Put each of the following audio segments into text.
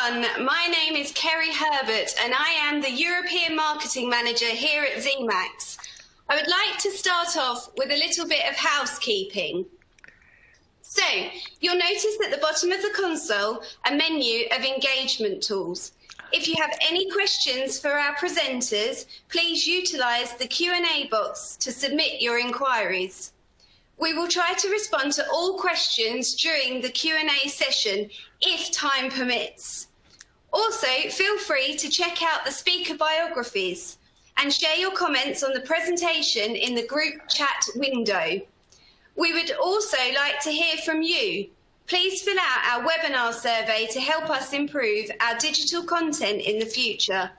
everyone. My name is Kerry Herbert and I am the European Marketing Manager here at Zemax. I would like to start off with a little bit of housekeeping. So, you'll notice at the bottom of the console a menu of engagement tools. If you have any questions for our presenters, please utilise the Q&A box to submit your inquiries. We will try to respond to all questions during the Q&A session if time permits. Also, feel free to check out the speaker biographies and share your comments on the presentation in the group chat window. We would also like to hear from you. Please fill out our webinar survey to help us improve our digital content in the future.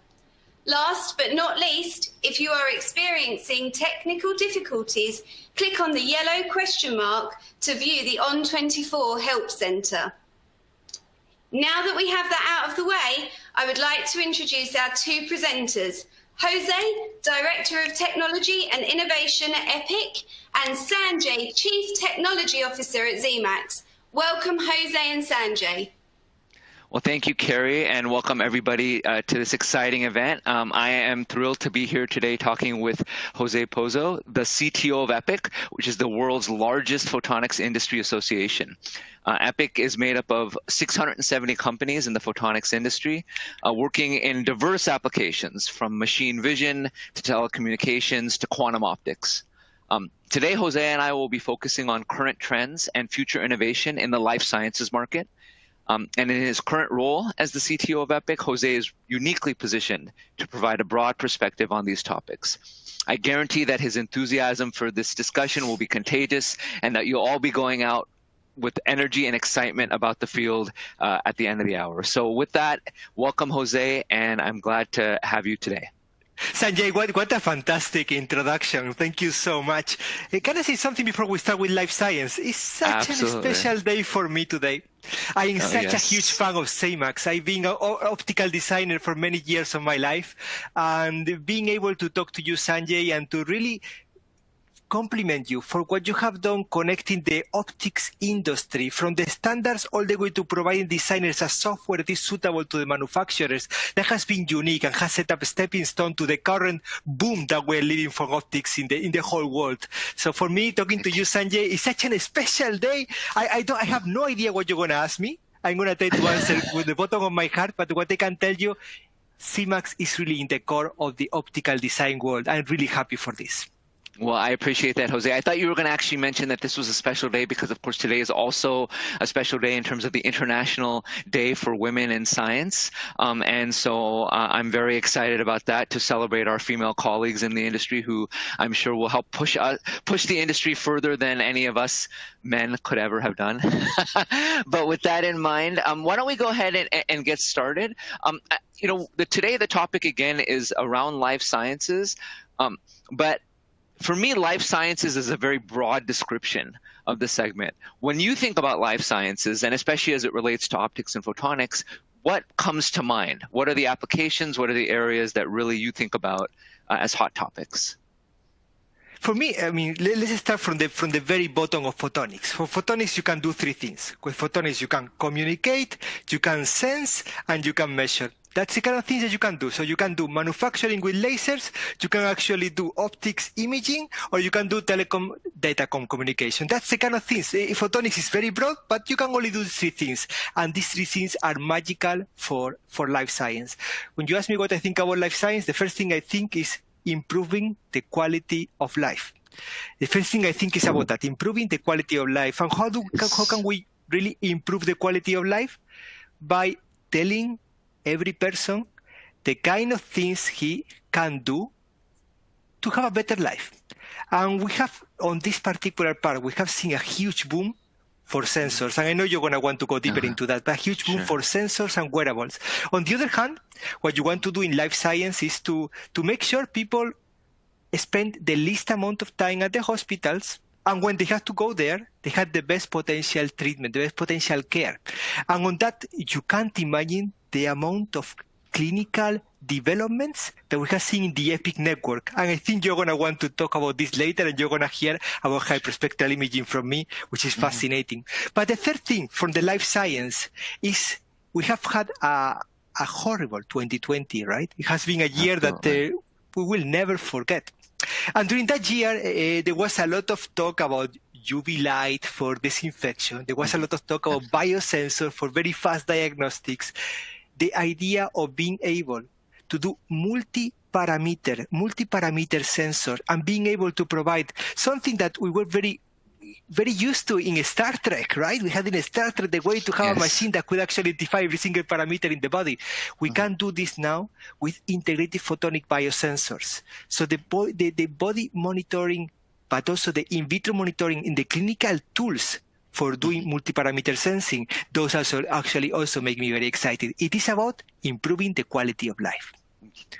Last but not least, if you are experiencing technical difficulties, click on the yellow question mark to view the On24 Help Centre. Now that we have that out of the way, I would like to introduce our two presenters, Jose, Director of Technology and Innovation at EPIC, and Sanjay, Chief Technology Officer at Zemax. Welcome, Jose and Sanjay. Well, thank you, Kerry, and welcome everybody to this exciting event. I am thrilled to be here today talking with Jose Pozo, the CTO of EPIC, which is the world's largest photonics industry association. EPIC is made up of 670 companies in the photonics industry, working in diverse applications from machine vision to telecommunications to quantum optics. Today, Jose and I will be focusing on current trends and future innovation in the life sciences market. And in his current role as the CTO of EPIC, Jose is uniquely positioned to provide a broad perspective on these topics. I guarantee that his enthusiasm for this discussion will be contagious and that you'll all be going out with energy and excitement about the field at the end of the hour. So with that, welcome, Jose, and I'm glad to have you today. Sanjay, what a fantastic introduction. Thank you so much. Can I say something before we start with life science? It's such a special day for me today. I am such a huge fan of Zemax. I've been an optical designer for many years of my life, and being able to talk to you, Sanjay, and to really compliment you for what you have done connecting the optics industry from the standards all the way to providing designers a software that is suitable to the manufacturers. That has been unique and has set up a stepping stone to the current boom that we're living for optics in the whole world. So for me, talking to you, Sanjay, is such a special day. I have no idea what you're going to ask me. I'm going to try to answer with the bottom of my heart, but what I can tell you, Zemax is really in the core of the optical design world. I'm really happy for this. Well, I appreciate that, Jose. I thought you were going to actually mention that this was a special day because, of course, today is also a special day in terms of the International Day for Women in Science. And so I'm very excited about that, to celebrate our female colleagues in the industry who I'm sure will help push the industry further than any of us men could ever have done. But with that in mind, why don't we go ahead and get started? Today the topic again is around life sciences, but for me, life sciences is a very broad description of the segment. When you think about life sciences, and especially as it relates to optics and photonics, what comes to mind? What are the applications? What are the areas that really you think about as hot topics? For me, I mean, let's start from the very bottom of photonics. For photonics, you can do three things. With photonics, you can communicate, you can sense, and you can measure. That's the kind of things that you can do. So you can do manufacturing with lasers, you can actually do optics imaging, or you can do telecom, datacom communication. That's the kind of things. Photonics is very broad, but you can only do three things. And these three things are magical for life science. When you ask me what I think about life science, the first thing I think is improving the quality of life. The first thing I think is about that, improving the quality of life. And how can we really improve the quality of life? By telling every person the kind of things he can do to have a better life. And we have, on this particular part, we have seen a huge boom for sensors. And I know you're going to want to go deeper into that, but a huge boom for sensors and wearables. On the other hand, what you want to do in life science is to make sure people spend the least amount of time at the hospitals, and when they have to go there, they have the best potential treatment, the best potential care. And on that, you can't imagine the amount of clinical developments that we have seen in the EPIC network. And I think you're going to want to talk about this later, and you're going to hear about hyperspectral imaging from me, which is fascinating. But the third thing from the life science is we have had a horrible 2020, right? It has been a year that we will never forget. And during that year, there was a lot of talk about UV light for disinfection. There was a lot of talk about biosensor for very fast diagnostics. The idea of being able to do multi-parameter sensor and being able to provide something that we were very used to in Star Trek, right? We had in Star Trek the way to have a machine that could actually identify every single parameter in the body. We can do this now with integrated photonic biosensors. So the body monitoring, but also the in vitro monitoring in the clinical tools for doing multi-parameter sensing, those actually also make me very excited. It is about improving the quality of life.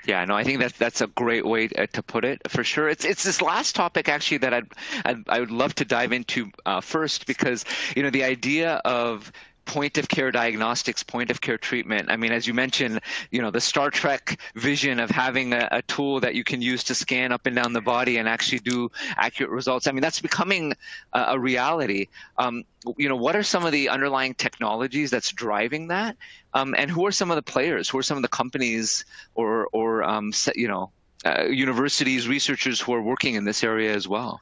Yeah, no, I think that's a great way to put it, for sure. It's this last topic actually that I would love to dive into first, because the idea of point of care diagnostics, point of care treatment. I mean, as you mentioned, the Star Trek vision of having a tool that you can use to scan up and down the body and actually do accurate results. I mean, that's becoming a reality. What are some of the underlying technologies that's driving that? And who are some of the players? Who are some of the companies or universities, researchers who are working in this area as well?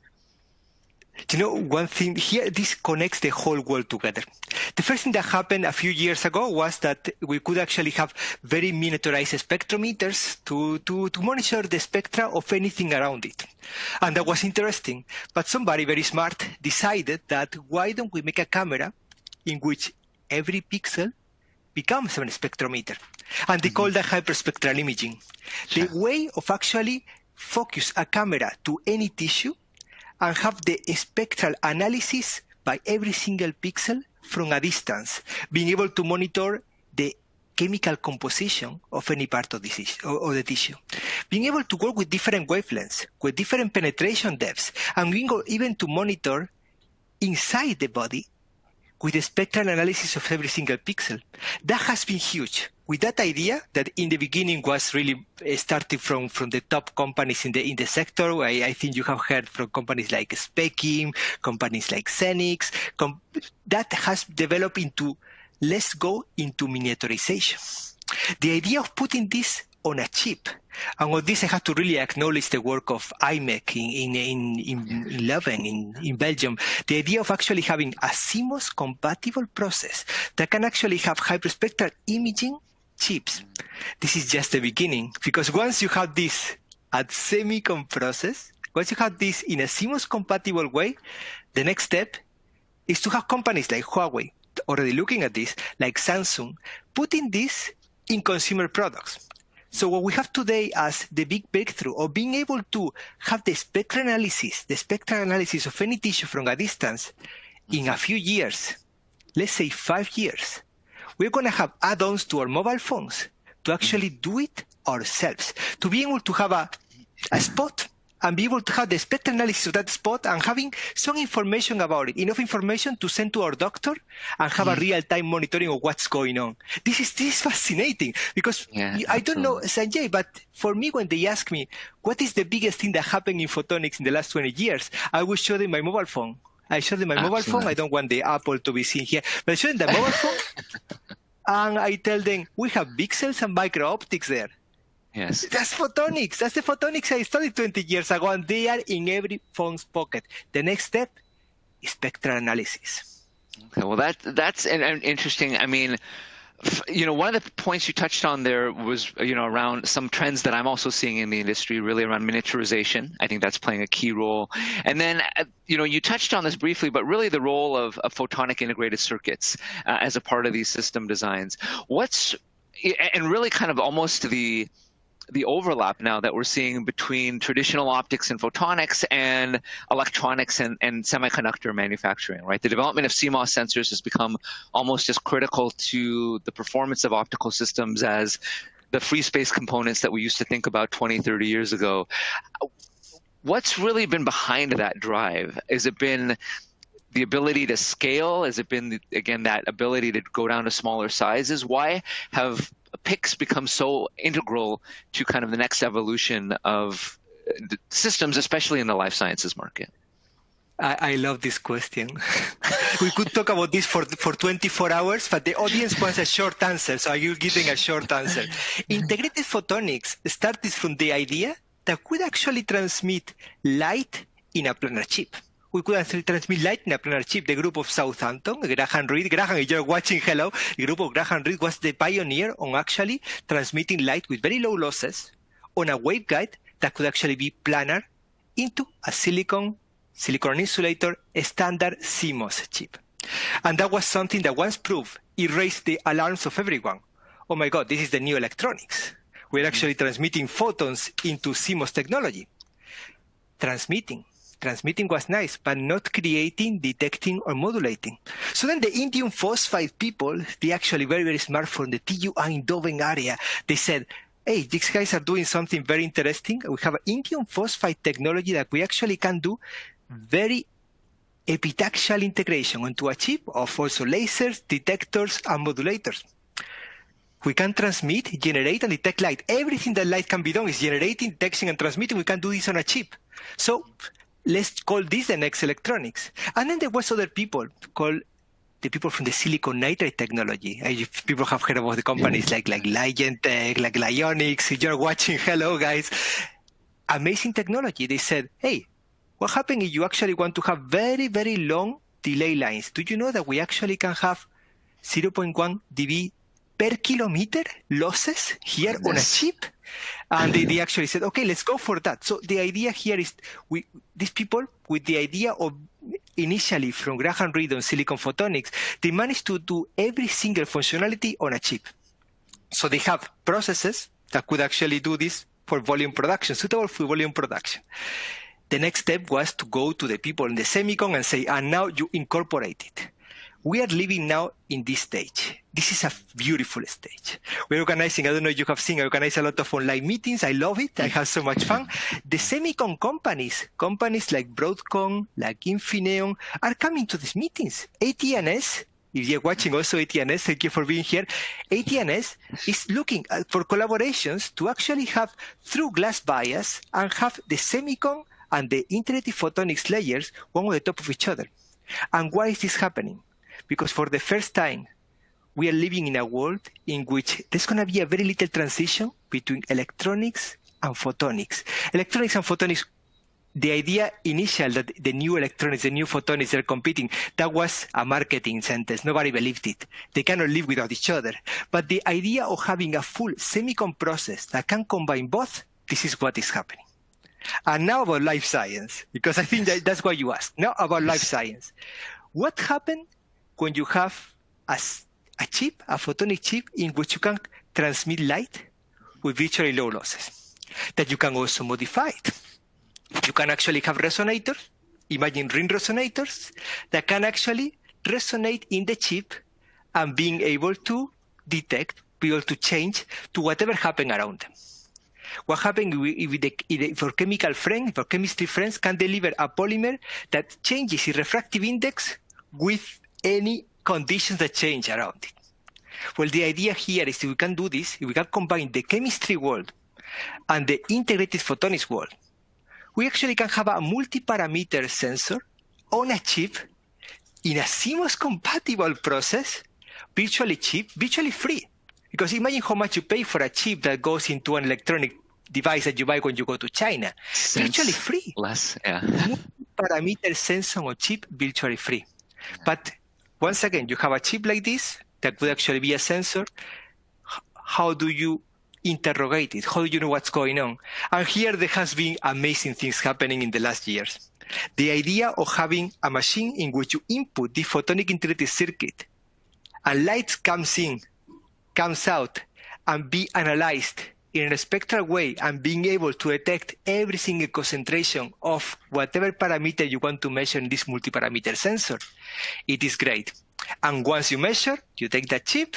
One thing here, this connects the whole world together. The first thing that happened a few years ago was that we could actually have very miniaturized spectrometers to monitor the spectra of anything around it. And that was interesting. But somebody very smart decided that why don't we make a camera in which every pixel becomes a spectrometer? And they call that hyperspectral imaging. The way of actually focus a camera to any tissue and have the spectral analysis by every single pixel from a distance, being able to monitor the chemical composition of any part of the tissue, being able to work with different wavelengths, with different penetration depths, and being able even to monitor inside the body with the spectral analysis of every single pixel. That has been huge. With that idea that in the beginning was really starting from the top companies in the sector. I think you have heard from companies like Specim, companies like Xenix. That has developed into, let's go into miniaturization. The idea of putting this on a chip, and with this I have to really acknowledge the work of IMEC in Leuven in Belgium. The idea of actually having a CMOS compatible process that can actually have hyperspectral imaging chips. This is just the beginning, because once you have this at semicon process, once you have this in a CMOS compatible way, the next step is to have companies like Huawei already looking at this, like Samsung, putting this in consumer products. So what we have today as the big breakthrough of being able to have the spectral analysis of any tissue from a distance in a few years, let's say 5 years, we're going to have add-ons to our mobile phones to actually do it ourselves, to be able to have a spot and be able to have the spectral analysis of that spot and having some information about it, enough information to send to our doctor and have a real-time monitoring of what's going on. This is fascinating, because I don't know, Sanjay, but for me, when they ask me, what is the biggest thing that happened in photonics in the last 20 years, I will show them my mobile phone. I show them my mobile phone. I don't want the Apple to be seen here, but I show them the mobile phone, and I tell them, we have pixels and micro optics there. Yes. That's photonics. That's the photonics I studied 20 years ago, and they are in every phone's pocket. The next step is spectral analysis. Okay, well, that's an interesting. I mean, one of the points you touched on there was, around some trends that I'm also seeing in the industry, really around miniaturization. I think that's playing a key role. And then, you touched on this briefly, but really the role of photonic integrated circuits as a part of these system designs. And really kind of almost the overlap now that we're seeing between traditional optics and photonics and electronics and semiconductor manufacturing, right? The development of CMOS sensors has become almost as critical to the performance of optical systems as the free space components that we used to think about 20, 30 years ago. What's really been behind that drive? Has it been the ability to scale? Has it been, again, that ability to go down to smaller sizes? Why have PICs become so integral to kind of the next evolution of the systems, especially in the life sciences market? I love this question. We could talk about this for 24 hours, but the audience wants a short answer, so I'm giving a short answer. Integrated photonics started from the idea that we could actually transmit light in a planar chip. We could actually transmit light in a planar chip. The group of Southampton, Graham Reed, if you're watching, hello, the group of Graham Reed was the pioneer on actually transmitting light with very low losses on a waveguide that could actually be planar into a silicon insulator standard CMOS chip. And that was something that once proved, it raised the alarms of everyone. Oh my God, this is the new electronics. We're actually transmitting photons into CMOS technology. Transmitting was nice, but not creating, detecting, or modulating. So then the indium phosphide people, they actually very, very smart from the TU Eindhoven area, they said, hey, these guys are doing something very interesting. We have an indium phosphide technology that we actually can do very epitaxial integration onto a chip of also lasers, detectors, and modulators. We can transmit, generate, and detect light. Everything that light can be done is generating, detecting, and transmitting. We can do this on a chip. So let's call this the next electronics. And then there was other people called the people from the silicon nitride technology. If people have heard about the companies like Ligentech, like Lyonics. If you're watching, hello guys. Amazing technology. They said, hey, what happens if you actually want to have very, very long delay lines? Do you know that we actually can have 0.1 dB per kilometer losses here on a chip? And they actually said, okay, let's go for that. So the idea here is these people with the idea of initially from Graham Reed on silicon photonics, they managed to do every single functionality on a chip. So they have processes that could actually do this for volume production, suitable for volume production. The next step was to go to the people in the semicon and say, and now you incorporate it. We are living now in this stage. This is a beautiful stage. We're organizing, I don't know if you have seen, I organize a lot of online meetings. I love it. I have so much fun. The semicon companies like Broadcom, like Infineon, are coming to these meetings. AT&S, if you're watching also AT&S, thank you for being here. AT&S is looking for collaborations to actually have through glass bias and have the semicon and the integrated photonics layers one on the top of each other. And why is this happening? Because for the first time, we are living in a world in which there's going to be a very little transition between electronics and photonics. Electronics and photonics, the idea initial that the new electronics, the new photonics are competing, that was a marketing sentence. Nobody believed it. They cannot live without each other. But the idea of having a full semicon process that can combine both, this is what is happening. And now about life science, because I think that's what you asked. Now about life science. What happened when you have a chip, a photonic chip, in which you can transmit light with virtually low losses? That you can also modify it. You can actually have resonators, imagine ring resonators, that can actually resonate in the chip and being able to detect, be able to change to whatever happened around them. What happens if our chemical friend, if our chemistry friends can deliver a polymer that changes its refractive index with any conditions that change around it? Well, the idea here is if we can do this, if we can combine the chemistry world and the integrated photonics world, we actually can have a multi-parameter sensor on a chip in a CMOS compatible process, virtually cheap, virtually free. Because imagine how much you pay for a chip that goes into an electronic device that you buy when you go to China. Virtually free. Less, yeah. Parameter sensor on chip, virtually free. But once again, you have a chip like this that would actually be a sensor. How do you interrogate it? How do you know what's going on? And here there has been amazing things happening in the last years. The idea of having a machine in which you input the photonic integrated circuit and light comes in, comes out, and be analyzed in a spectral way and being able to detect every single concentration of whatever parameter you want to measure in this multi-parameter sensor, it is great. And once you measure, you take that chip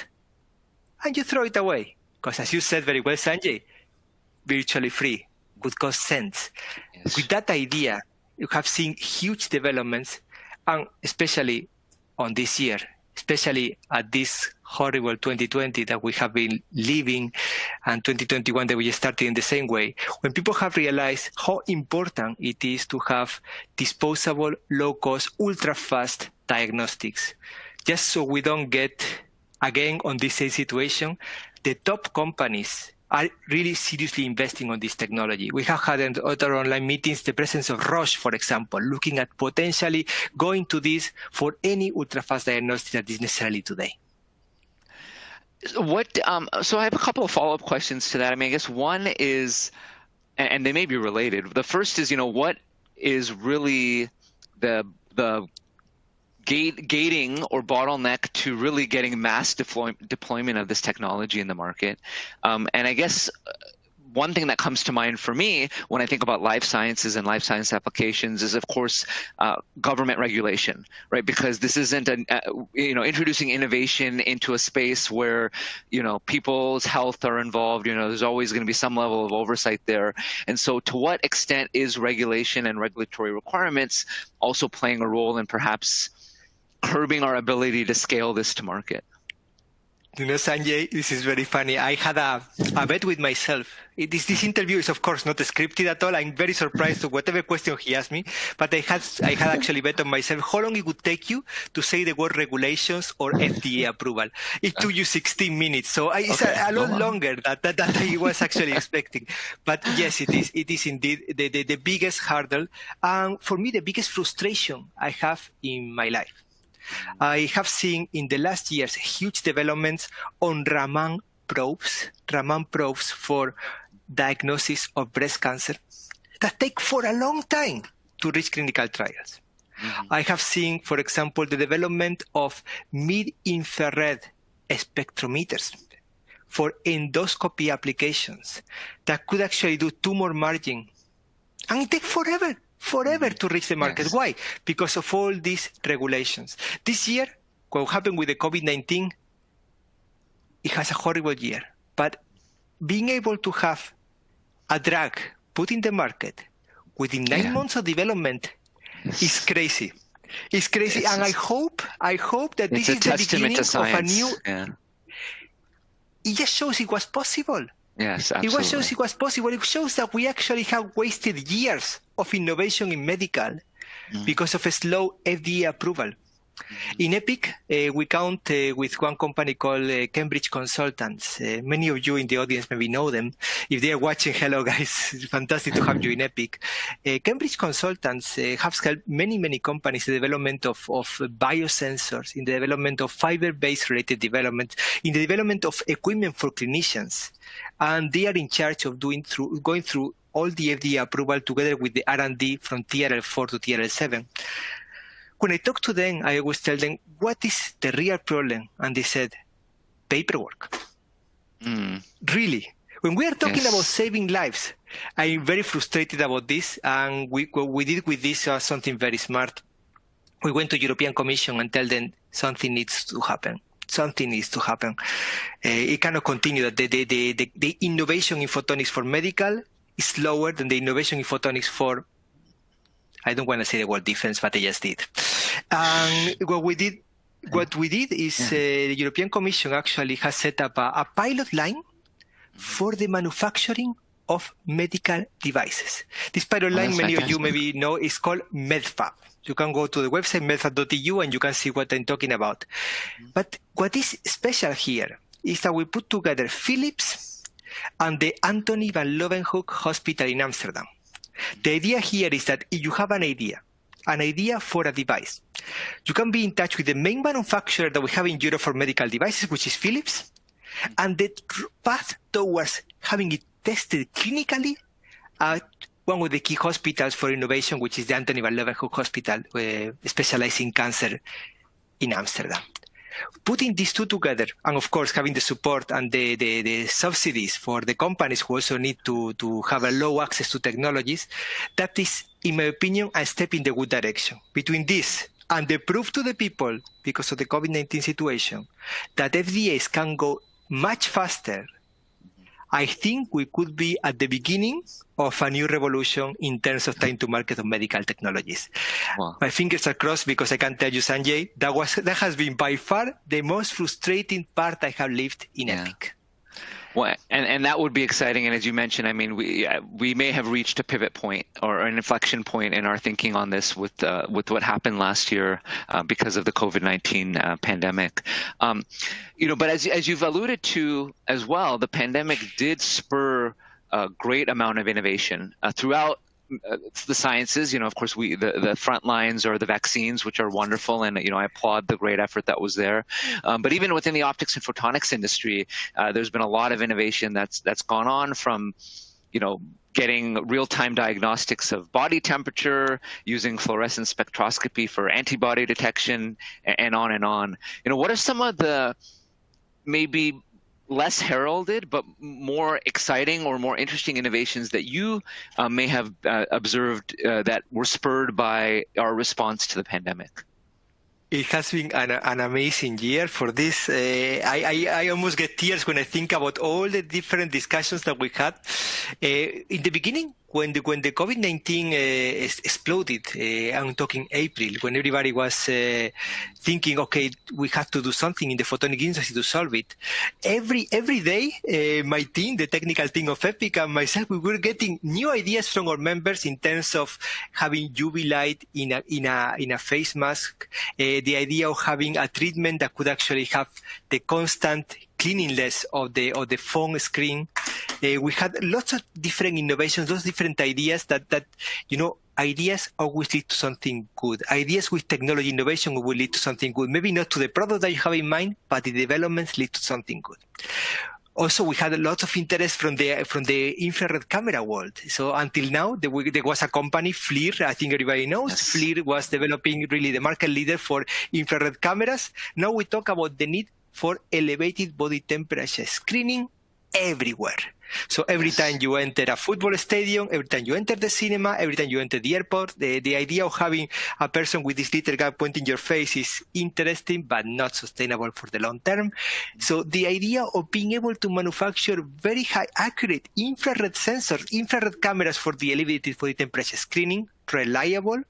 and you throw it away. Because as you said very well, Sanjay, virtually free, would cost cents. Yes. With that idea, you have seen huge developments, and especially on this year, especially at this horrible 2020 that we have been living and 2021 that we started in the same way, when people have realized how important it is to have disposable, low-cost, ultra-fast diagnostics, just so we don't get again on this same situation, the top companies are really seriously investing on this technology. We have had in other online meetings the presence of Roche, for example, looking at potentially going to this for any ultra-fast diagnostic that is necessarily today. So I have a couple of follow-up questions to that. I mean, I guess one is, and they may be related. The first is, what is really the gating or bottleneck to really getting mass deployment of this technology in the market? And I guess one thing that comes to mind for me when I think about life sciences and life science applications is, of course, government regulation, right? Because this isn't introducing innovation into a space where, people's health are involved. There's always going to be some level of oversight there. And so to what extent is regulation and regulatory requirements also playing a role in perhaps curbing our ability to scale this to market? Sanjay, this is very funny. I had a bet with myself. This interview is, of course, not scripted at all. I'm very surprised to whatever question he asked me, but I had actually bet on myself how long it would take you to say the word regulations or FDA approval. It took you 16 minutes, so it's a lot longer than I was actually expecting. But yes, it is. It is indeed the biggest hurdle, and for me, the biggest frustration I have in my life. I have seen in the last years huge developments on Raman probes for diagnosis of breast cancer that take for a long time to reach clinical trials. Mm-hmm. I have seen, for example, the development of mid-infrared spectrometers for endoscopy applications that could actually do tumor margin, and it takes forever to reach the market. Yes. Why? Because of all these regulations. This year, what happened with the COVID-19, it has a horrible year. But being able to have a drug put in the market within 9 months of development is crazy. It's crazy. And I hope that this is the beginning of a new... It just shows it was possible. Yes, absolutely. It shows it was possible. It shows that we actually have wasted years of innovation in medical because of a slow FDA approval. In EPIC, we count with one company called Cambridge Consultants. Many of you in the audience maybe know them. If they are watching, hello guys, it's fantastic to have you in EPIC. Cambridge Consultants have helped many companies in the development of biosensors, in the development of fiber-based related development, in the development of equipment for clinicians. And they are in charge of going through all the FDA approval together with the R&D from TRL4 to TRL7. When I talk to them, I always tell them, what is the real problem? And they said, paperwork. Really. When we are talking about saving lives, I'm very frustrated about this. And what we did with this was something very smart. We went to European Commission and tell them something needs to happen. Something needs to happen. It cannot continue that the innovation in photonics for medical is slower than the innovation in photonics for, I don't want to say the word defense, but I just did. And what we did is the European Commission actually has set up a pilot line for the manufacturing of medical devices. This pilot line, many of you maybe know, is called MedFab. You can go to the website medfab.eu and you can see what I'm talking about. But what is special here is that we put together Philips and the Anthony van Leeuwenhoek Hospital in Amsterdam. The idea here is that if you have an idea for a device, you can be in touch with the main manufacturer that we have in Europe for medical devices, which is Philips, and the path towards having it tested clinically at one of the key hospitals for innovation, which is the Anthony van Leeuwenhoek Hospital, specialized in cancer in Amsterdam. Putting these two together, and of course having the support and the subsidies for the companies who also need to have a low access to technologies, that is, in my opinion, a step in the good direction. Between this and the proof to the people, because of the COVID-19 situation, that FDAs can go much faster I think we could be at the beginning of a new revolution in terms of time to market of medical technologies. Wow. My fingers are crossed because I can tell you, Sanjay, that has been by far the most frustrating part I have lived in Epic. Well, and that would be exciting. And as you mentioned, I mean, we may have reached a pivot point or an inflection point in our thinking on this with what happened last year because of the COVID-19 pandemic. But as you've alluded to as well, the pandemic did spur a great amount of innovation throughout the sciences. Of course, the front lines are the vaccines, which are wonderful, and I applaud the great effort that was there. But even within the optics and photonics industry, there's been a lot of innovation that's gone on from, getting real-time diagnostics of body temperature, using fluorescence spectroscopy for antibody detection, and on and on. What are some of the maybe less heralded but more exciting or more interesting innovations that you may have observed that were spurred by our response to the pandemic? It has been an amazing year for this. I almost get tears when I think about all the different discussions that we had. In the beginning, when the COVID-19 exploded, I'm talking April, when everybody was thinking, okay, we have to do something in the photonic industry to solve it. Every day, my team, the technical team of Epic and myself, we were getting new ideas from our members in terms of having UV light in a face mask, the idea of having a treatment that could actually have the constant cleanliness of the phone screen. We had lots of different innovations, those different ideas that ideas always lead to something good. Ideas with technology innovation will lead to something good. Maybe not to the product that you have in mind, but the developments lead to something good. Also, we had a lot of interest from the infrared camera world. So until now, there was a company, FLIR, I think everybody knows. Yes. FLIR was developing really the market leader for infrared cameras. Now we talk about the need for elevated body temperature screening everywhere. So every time you enter a football stadium, every time you enter the cinema, every time you enter the airport, the idea of having a person with this little gap pointing your face is interesting, but not sustainable for the long term. So the idea of being able to manufacture very high accurate infrared sensors, infrared cameras for the elevated body temperature screening, reliable,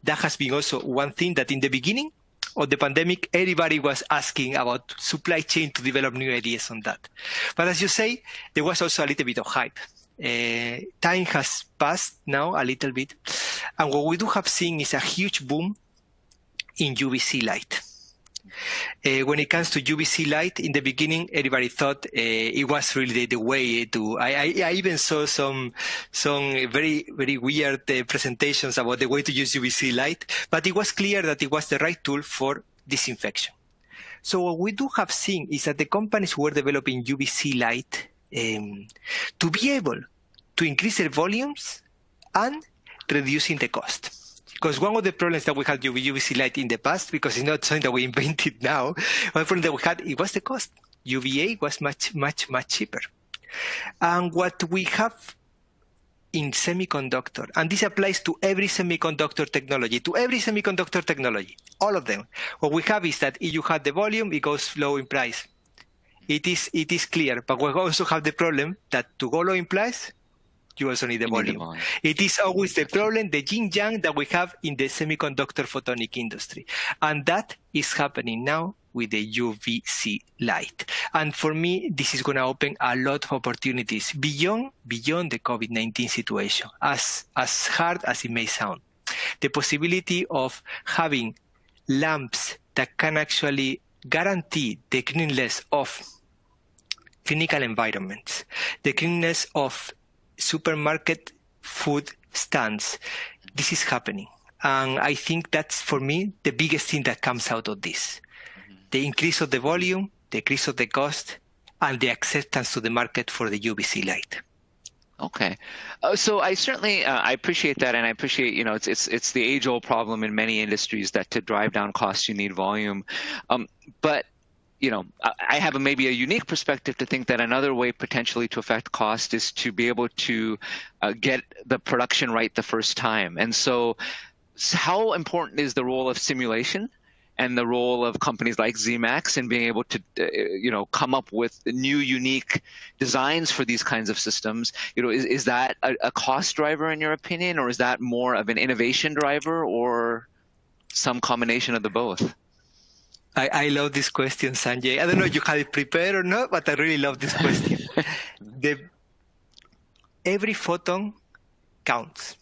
that has been also one thing that in the beginning of the pandemic, everybody was asking about supply chain to develop new ideas on that. But as you say, there was also a little bit of hype. Time has passed now a little bit. And what we do have seen is a huge boom in UVC light. When it comes to UVC light, in the beginning, everybody thought it was really the way to. I even saw some very, very weird presentations about the way to use UVC light, but it was clear that it was the right tool for disinfection. So what we do have seen is that the companies who were developing UVC light to be able to increase their volumes and reducing the cost. Because one of the problems that we had with UVC light in the past, because it's not something that we invented now, one problem that we had, it was the cost. UVA was much, much, much cheaper. And what we have in semiconductor, and this applies to every semiconductor technology, all of them. What we have is that if you have the volume, it goes low in price. It is clear, but we also have the problem that to go low in price, you also need the volume. It is always the problem, the yin-yang that we have in the semiconductor photonic industry. And that is happening now with the UVC light. And for me, this is going to open a lot of opportunities beyond the COVID-19 situation, as hard as it may sound. The possibility of having lamps that can actually guarantee the cleanliness of clinical environments, the cleanliness of supermarket food stands. This is happening. And I think that's, for me, the biggest thing that comes out of this. The increase of the volume, the increase of the cost, and the acceptance to the market for the UVC light. Okay. So I certainly I appreciate that, and I appreciate, it's the age-old problem in many industries that to drive down costs, you need volume. But I have maybe a unique perspective to think that another way potentially to affect cost is to be able to get the production right the first time. And so how important is the role of simulation and the role of companies like Zemax in being able to, come up with new, unique designs for these kinds of systems. Is that a cost driver in your opinion, or is that more of an innovation driver, or some combination of the both? I love this question, Sanjay. I don't know if you had it prepared or not, but I really love this question. Every photon counts.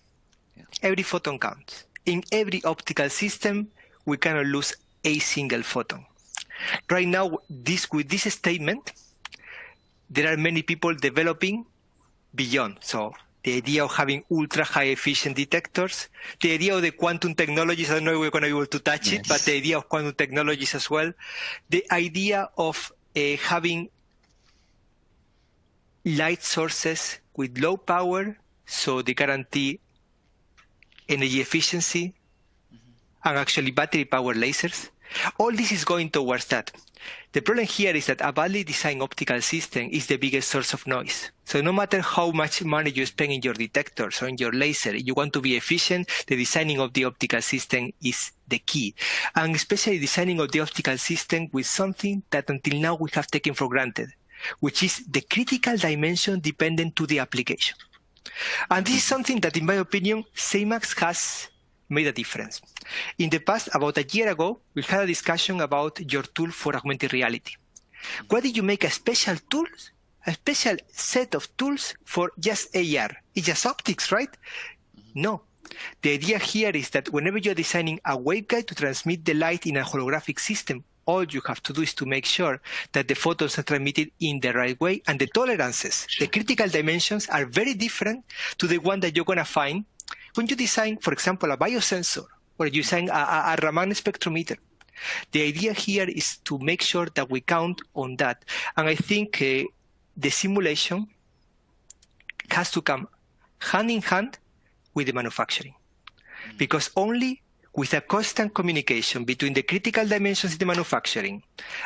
Yeah. Every photon counts. In every optical system, we cannot lose a single photon. Right now, with this statement, there are many people developing beyond. So the idea of having ultra high efficient detectors, the idea of the quantum technologies, I don't know if we're going to be able to touch it, but the idea of quantum technologies as well, the idea of having light sources with low power, so they guarantee energy efficiency, and actually battery power lasers. All this is going towards that. The problem here is that a badly designed optical system is the biggest source of noise. So no matter how much money you spend in your detectors or in your laser, if you want to be efficient, the designing of the optical system is the key. And especially designing of the optical system with something that until now we have taken for granted, which is the critical dimension dependent to the application. And this is something that, in my opinion, Zemax has made a difference. In the past, about a year ago, we had a discussion about your tool for augmented reality. Why did you make a special tool, a special set of tools for just AR? It's just optics, right? No. The idea here is that whenever you're designing a waveguide to transmit the light in a holographic system, all you have to do is to make sure that the photons are transmitted in the right way, and the tolerances, the critical dimensions, are very different to the one that you're going to find when you design, for example, a biosensor, or you design a Raman spectrometer. The idea here is to make sure that we count on that. And I think the simulation has to come hand in hand with the manufacturing, because only with a constant communication between the critical dimensions in the manufacturing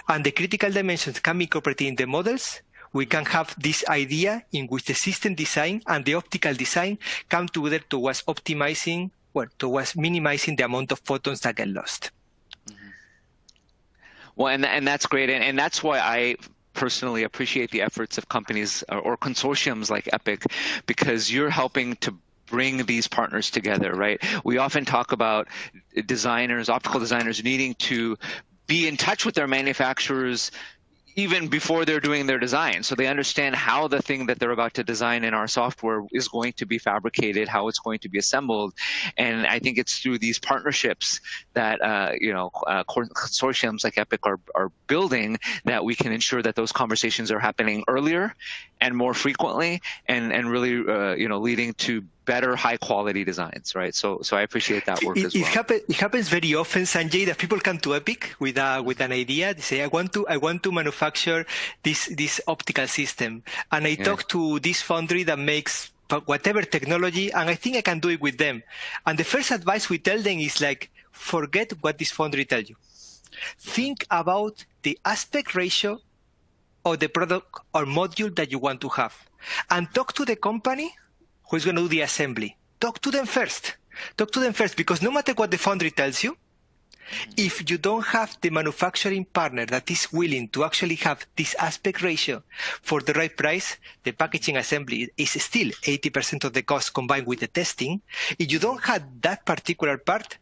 and the critical dimensions can be incorporated in the models, we can have this idea in which the system design and the optical design come together towards optimizing, towards minimizing the amount of photons that get lost. Mm-hmm. Well, and that's great. And that's why I personally appreciate the efforts of companies or consortiums like EPIC, because you're helping to bring these partners together, right? We often talk about designers, optical designers, needing to be in touch with their manufacturers even before they're doing their design, so they understand how the thing that they're about to design in our software is going to be fabricated, how it's going to be assembled. And I think it's through these partnerships that consortiums like EPIC are building that we can ensure that those conversations are happening earlier and more frequently, and really leading to better high quality designs, right? So I appreciate that work as well. It happens very often, Sanjay, that people come to EPIC with an idea. They say, I want to manufacture this optical system, and I talk to this foundry that makes whatever technology, and I think I can do it with them. And the first advice we tell them is like, forget what this foundry tells you. Think about the aspect ratio of the product or module that you want to have, and talk to the company who's going to do the assembly. Talk to them first, because no matter what the foundry tells you, if you don't have the manufacturing partner that is willing to actually have this aspect ratio for the right price, the packaging assembly is still 80% of the cost combined with the testing. If you don't have that particular part,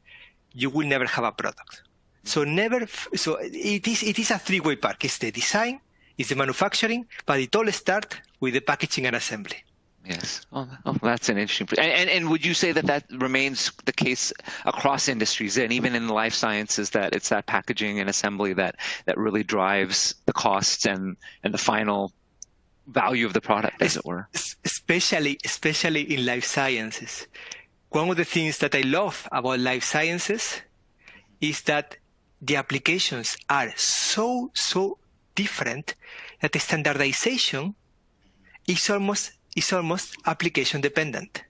you will never have a product. So it is a three-way part. It's the design, it's the manufacturing, but it all starts with the packaging and assembly. Yes. Oh, that's an interesting. And would you say that remains the case across industries, and even in life sciences, that it's that packaging and assembly that really drives the costs and the final value of the product, as it were? Especially in life sciences. One of the things that I love about life sciences is that the applications are so different that the standardization is almost application dependent.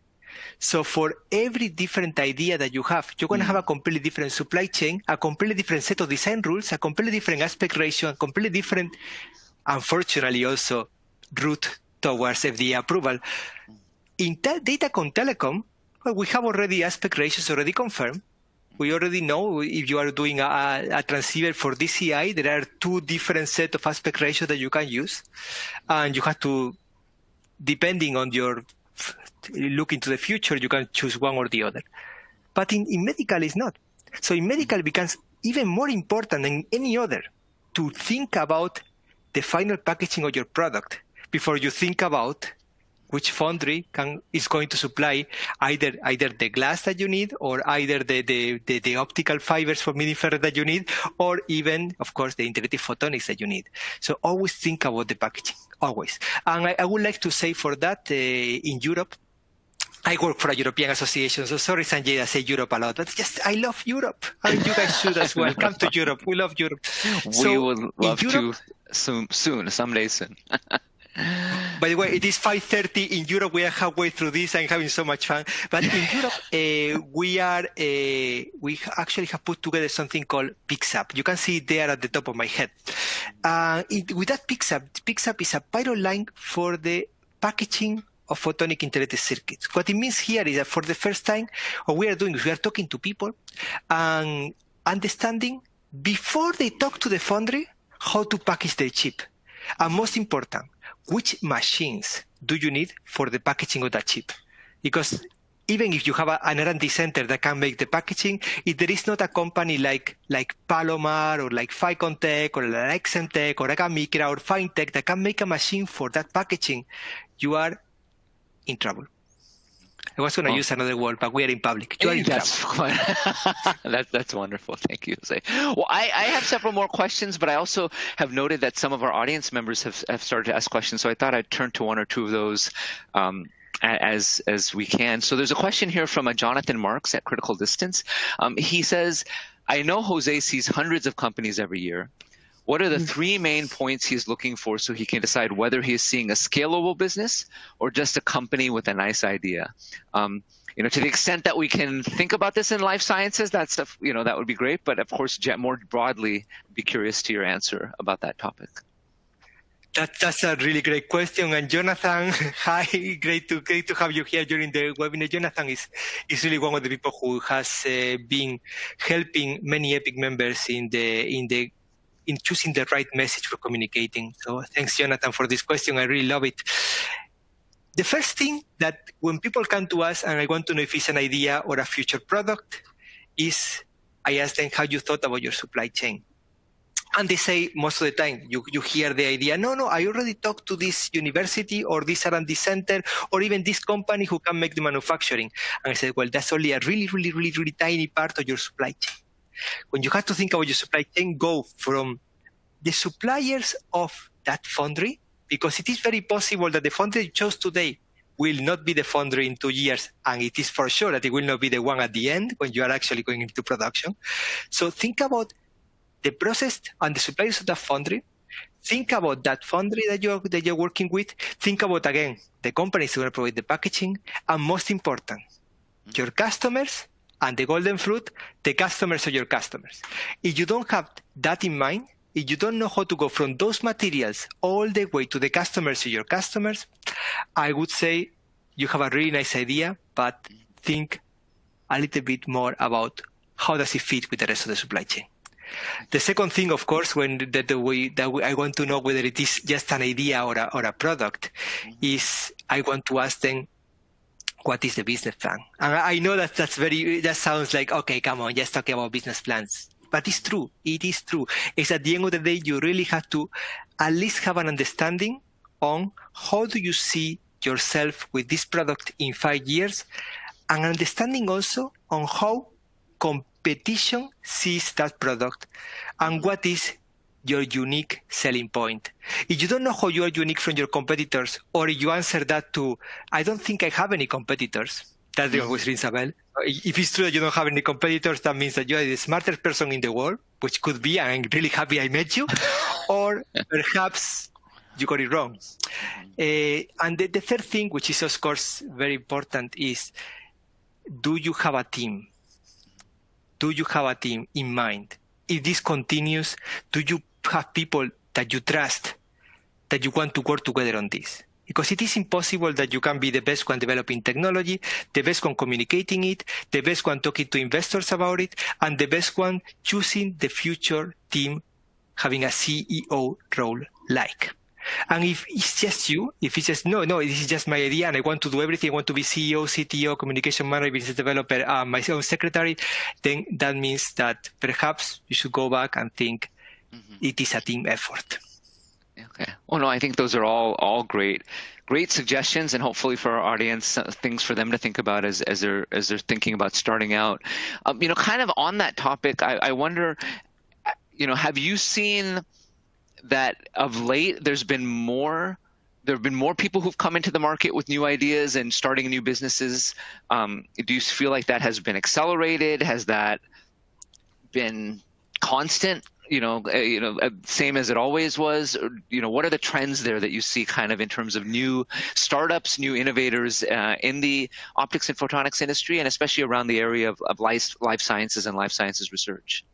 So for every different idea that you have, you're going to have a completely different supply chain, a completely different set of design rules, a completely different aspect ratio, a completely different, unfortunately also, route towards FDA approval. In Datacom Telecom, we have already aspect ratios already confirmed, We already know if you are doing a transceiver for DCI, there are two different sets of aspect ratios that you can use. And you have to, depending on your look into the future, you can choose one or the other. But in medical, it's not. So in medical, it becomes even more important than any other to think about the final packaging of your product before you think about which foundry is going to supply either the glass that you need, or either the optical fibers for mini-ferrite that you need, or even, of course, the integrated photonics that you need. So always think about the packaging, always. And I would like to say for that, in Europe, I work for a European association, so sorry, Sanjay, I say Europe a lot, but just I love Europe. And you guys should as well. Come to Europe. We love Europe. We would love to someday soon. By the way, it is 5:30 in Europe. We are halfway through this. I'm having so much fun. But in Europe, we actually have put together something called PIXAP. You can see it there at the top of my head. With that PIXAP is a pilot line for the packaging of photonic integrated circuits. What it means here is that for the first time, what we are doing is we are talking to people and understanding, before they talk to the foundry, how to package their chip. And most important, which machines do you need for the packaging of that chip? Because even if you have an R&D center that can make the packaging, if there is not a company like Palomar or like Ficontech or like Xentech or Agamicra or Fintech that can make a machine for that packaging, you are in trouble. I was going to use another word, but we are in public. You are in trouble. That's wonderful. Thank you, Jose. Well, I have several more questions, but I also have noted that some of our audience members have started to ask questions, so I thought I'd turn to one or two of those as we can. So there's a question here from Jonathan Marks at Critical Distance. He says, I know Jose sees hundreds of companies every year. What are the three main points he's looking for so he can decide whether he is seeing a scalable business or just a company with a nice idea? To the extent that we can think about this in life sciences, that stuff, that would be great. But of course, more broadly, be curious to your answer about that topic. That's a really great question. And Jonathan, hi, great to have you here during the webinar. Jonathan is really one of the people who has been helping many EPIC members in choosing the right message for communicating. So thanks, Jonathan, for this question. I really love it. The first thing that when people come to us and I want to know if it's an idea or a future product is I ask them how you thought about your supply chain. And they say most of the time, you hear the idea, no, I already talked to this university or this R&D center or even this company who can make the manufacturing. And I said, well, that's only a really, really, really, really tiny part of your supply chain. When you have to think about your supply chain, go from the suppliers of that foundry, because it is very possible that the foundry you chose today will not be the foundry in 2 years, and it is for sure that it will not be the one at the end when you are actually going into production. So think about the process and the suppliers of that foundry. Think about that foundry that you're working with. Think about, again, the companies who will provide the packaging, and most important, your customers. And the golden fruit, the customers of your customers. If you don't have that in mind, if you don't know how to go from those materials all the way to the customers of your customers, I would say you have a really nice idea, but think a little bit more about how does it fit with the rest of the supply chain. The second thing, of course, I want to know whether it is just an idea or a product, is I want to ask them, what is the business plan? And I know that that sounds like, okay, come on, just talking about business plans. But it's true. It is true. It's at the end of the day, you really have to at least have an understanding on how do you see yourself with this product in 5 years, and understanding also on how competition sees that product and what is your unique selling point. If you don't know how you are unique from your competitors, or if you answer that to, I don't think I have any competitors, that always rings a bell. If it's true that you don't have any competitors, that means that you are the smartest person in the world, which could be, I'm really happy I met you, or perhaps you got it wrong. And the third thing, which is of course very important, is do you have a team? Do you have a team in mind? If this continues, do you have people that you trust, that you want to work together on this? because it is impossible that you can be the best one developing technology, the best one communicating it, the best one talking to investors about it, and the best one choosing the future team having a CEO role like. And if it's just you, if it's just, no, this is just my idea and I want to do everything, I want to be CEO, CTO, communication manager, business developer, my own secretary, then that means that perhaps you should go back and think it is a team effort. Okay. Well, no, I think those are all great suggestions, and hopefully for our audience, things for them to think about as they're thinking about starting out. Kind of on that topic, I wonder, have you seen that of late there have been more people who've come into the market with new ideas and starting new businesses? Do you feel like that has been accelerated? Has that been constant? Same as it always was? What are the trends there that you see kind of in terms of new startups, new innovators in the optics and photonics industry, and especially around the area of life sciences and life sciences research?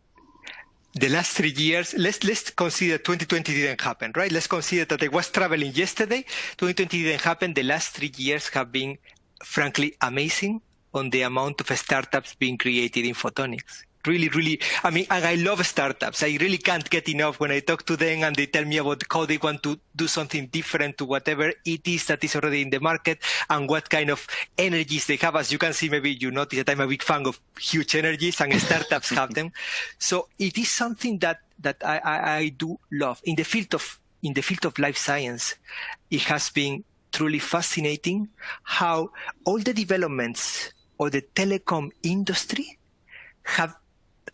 The last 3 years, let's consider 2020 didn't happen, right? Let's consider that I was traveling yesterday. 2020 didn't happen. The last 3 years have been, frankly, amazing on the amount of startups being created in photonics. Really, really, and I love startups. I really can't get enough when I talk to them and they tell me about how they want to do something different to whatever it is that is already in the market and what kind of energies they have. As you can see, maybe you notice that I'm a big fan of huge energies, and startups have them. So it is something that I do love. In the field of life science, it has been truly fascinating how all the developments of the telecom industry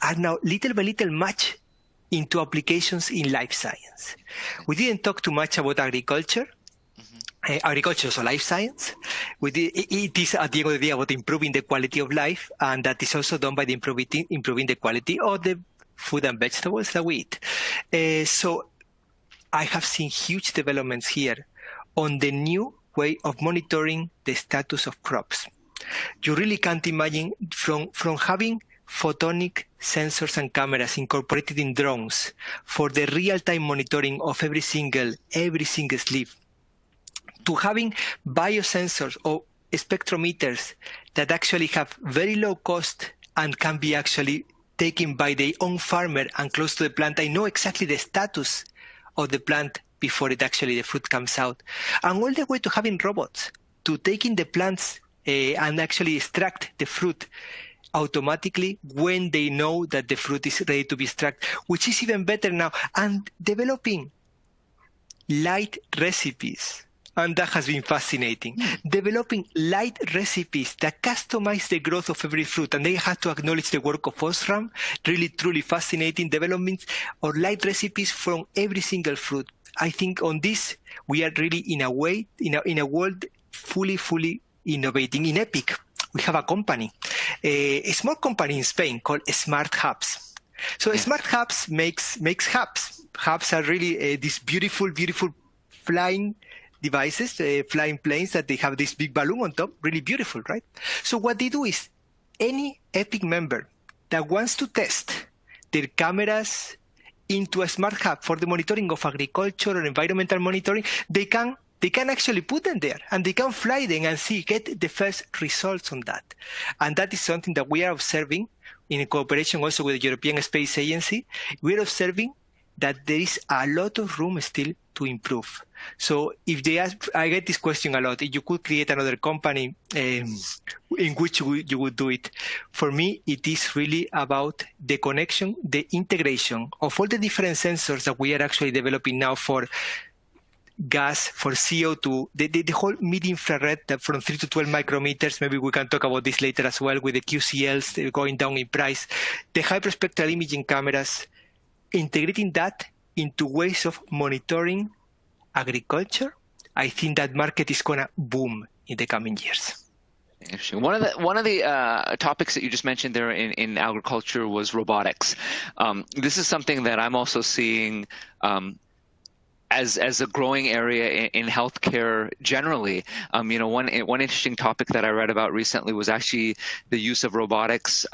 are now little by little matched into applications in life science. We didn't talk too much about agriculture. Agriculture is a life science. It is at the end of the day about improving the quality of life, and that is also done by improving the quality of the food and vegetables that we eat. So I have seen huge developments here on the new way of monitoring the status of crops. You really can't imagine from having photonic sensors and cameras incorporated in drones for the real-time monitoring of every single leaf, to having biosensors or spectrometers that actually have very low cost and can be actually taken by the own farmer and close to the plant. I know exactly the status of the plant before the fruit comes out. And all the way to having robots to taking the plants and actually extract the fruit automatically when they know that the fruit is ready to be extracted, which is even better now, and developing light recipes. And that has been fascinating. Developing light recipes that customize the growth of every fruit. And they have to acknowledge the work of Osram. Really, truly fascinating developments or light recipes from every single fruit. I think on this, we are really in a world fully innovating. In Epic, we have a company, a small company in Spain called Smart Hubs. So Smart Hubs makes hubs. Hubs are really these beautiful flying devices, flying planes that they have this big balloon on top, really beautiful, right? So what they do is any Epic member that wants to test their cameras into a smart hub for the monitoring of agriculture or environmental monitoring, they can actually put them there and they can fly them and get the first results on that. And that is something that we are observing in cooperation also with the European Space Agency. We are observing that there is a lot of room still to improve. So if they ask, I get this question a lot, if you could create another company in which you would do it. For me, it is really about the connection, the integration of all the different sensors that we are actually developing now for gas, for CO2, the whole mid-infrared from 3 to 12 micrometers. Maybe we can talk about this later as well with the QCLs going down in price. The hyperspectral imaging cameras, integrating that into ways of monitoring agriculture. I think that market is going to boom in the coming years. Interesting. One of the topics that you just mentioned there in agriculture was robotics. This is something that I'm also seeing as a growing area in healthcare generally. One interesting topic that I read about recently was actually the use of robotics,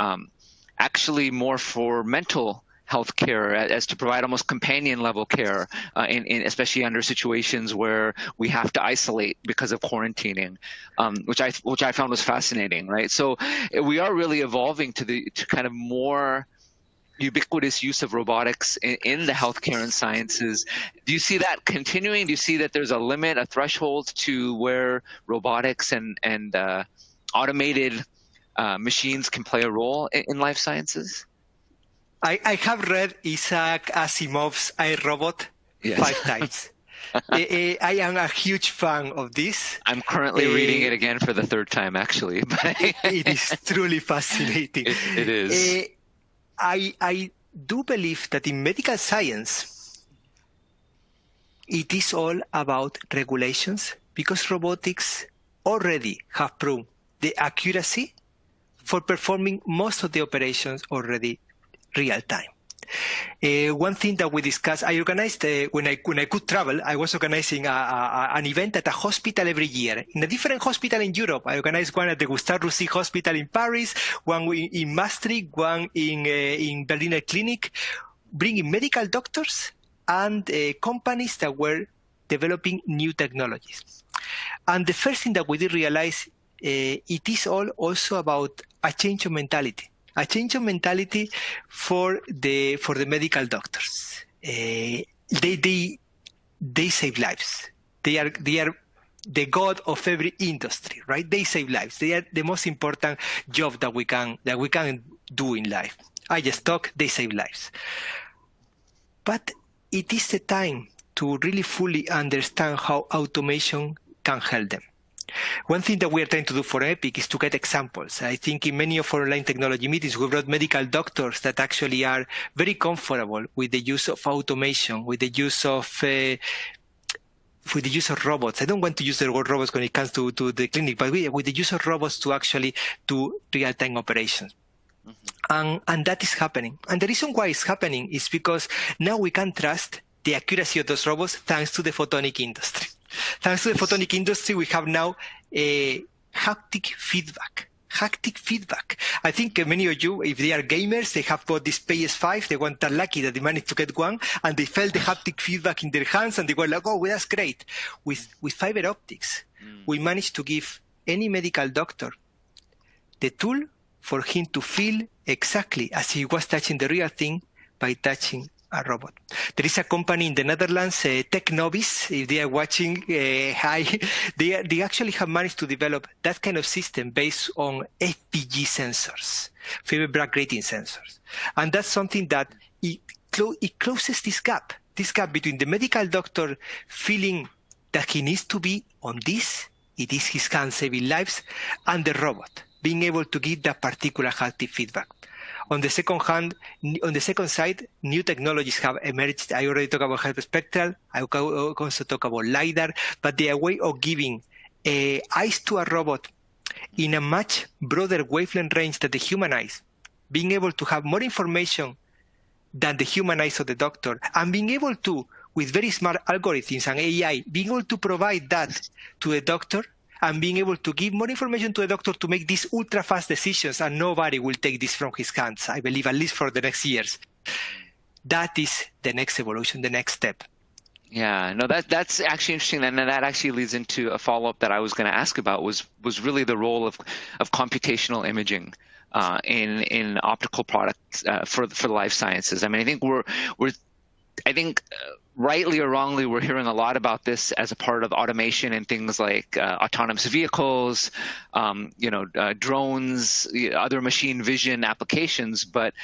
actually more for mental healthcare as to provide almost companion level care, in especially under situations where we have to isolate because of quarantining, which I found was fascinating, right? So we are really evolving to kind of more ubiquitous use of robotics in the healthcare and sciences. Do you see that continuing? Do you see that there's a limit, a threshold to where robotics and automated machines can play a role in life sciences? I have read Isaac Asimov's iRobot Yes. 5 times. I am a huge fan of this. I'm currently reading it again for the 3rd time, actually. It is truly fascinating. It is. I do believe that in medical science, it is all about regulations, because robotics already have proven the accuracy for performing most of the operations already real time. One thing that we discussed, I organized, when I could travel, I was organizing an event at a hospital every year. In a different hospital in Europe, I organized one at the Gustave Roussy Hospital in Paris, one in Maastricht, one in Berliner Clinic, bringing medical doctors and companies that were developing new technologies. And the first thing that we did realize, it is all also about a change of mentality. A change of mentality for the medical doctors. They save lives. They are the god of every industry, right? They save lives. They are the most important job that we can do in life. I just talk. They save lives. But it is the time to really fully understand how automation can help them. One thing that we are trying to do for EPIC is to get examples. I think in many of our online technology meetings, we brought medical doctors that actually are very comfortable with the use of automation, with the use of robots. I don't want to use the word robots when it comes to the clinic, but with the use of robots to actually do real-time operations. Mm-hmm. And that is happening. And the reason why it's happening is because now we can trust the accuracy of those robots thanks to the photonic industry. Thanks to the photonic industry, we have now haptic feedback. Haptic feedback. I think many of you, if they are gamers, they have got this PS5. They weren't that lucky that they managed to get one, and they felt the haptic feedback in their hands, and they were like, "Oh, well, that's great." With fiber optics, we managed to give any medical doctor the tool for him to feel exactly as he was touching the real thing by touching a robot. There is a company in the Netherlands, Technovis, if they are watching, hi, they actually have managed to develop that kind of system based on FPG sensors, fiber Bragg grating sensors. And that's something that it closes this gap between the medical doctor feeling that he needs to be on this, it is his hand saving lives, and the robot being able to give that particular haptic feedback. On the second side, new technologies have emerged. I already talked about hyperspectral. I also talk about LiDAR, but they are a way of giving eyes to a robot in a much broader wavelength range than the human eyes, being able to have more information than the human eyes of the doctor, and being able to, with very smart algorithms and AI, being able to provide that to the doctor and being able to give more information to the doctor to make these ultra-fast decisions, and nobody will take this from his hands, I believe, at least for the next years. That is the next evolution, the next step. Yeah, no, that's actually interesting, and that actually leads into a follow-up that I was going to ask about was really the role of computational imaging in optical products for the life sciences. I mean, I think rightly or wrongly, we're hearing a lot about this as a part of automation and things like autonomous vehicles, drones, other machine vision applications. But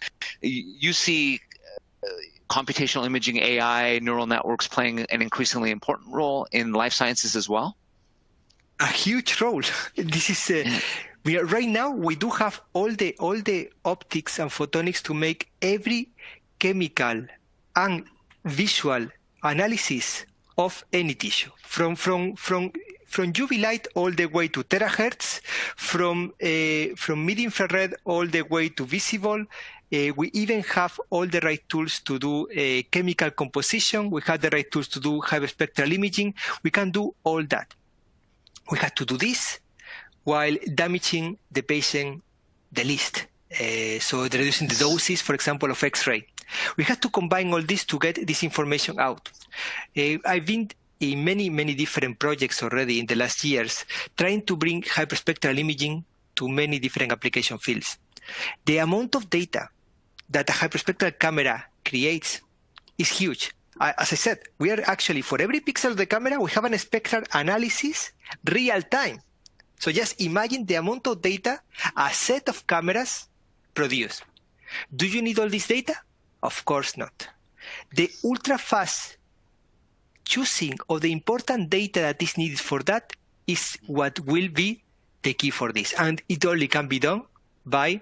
you see computational imaging, AI, neural networks playing an increasingly important role in life sciences as well? A huge role. This is right now we do have all the optics and photonics to make every chemical and visual analysis of any tissue, from UV light all the way to terahertz, from mid-infrared all the way to visible. We even have all the right tools to do chemical composition. We have the right tools to do hyperspectral imaging. We can do all that. We had to do this while damaging the patient the least. So reducing the doses, for example, of X-ray. We had to combine all this to get this information out. I've been in many different projects already in the last years, trying to bring hyperspectral imaging to many different application fields. The amount of data that a hyperspectral camera creates is huge. As I said, we are actually, for every pixel of the camera, we have a spectral analysis real time. So just imagine the amount of data a set of cameras produce. Do you need all this data? Of course not. The ultra-fast choosing of the important data that is needed for that is what will be the key for this. And it only can be done by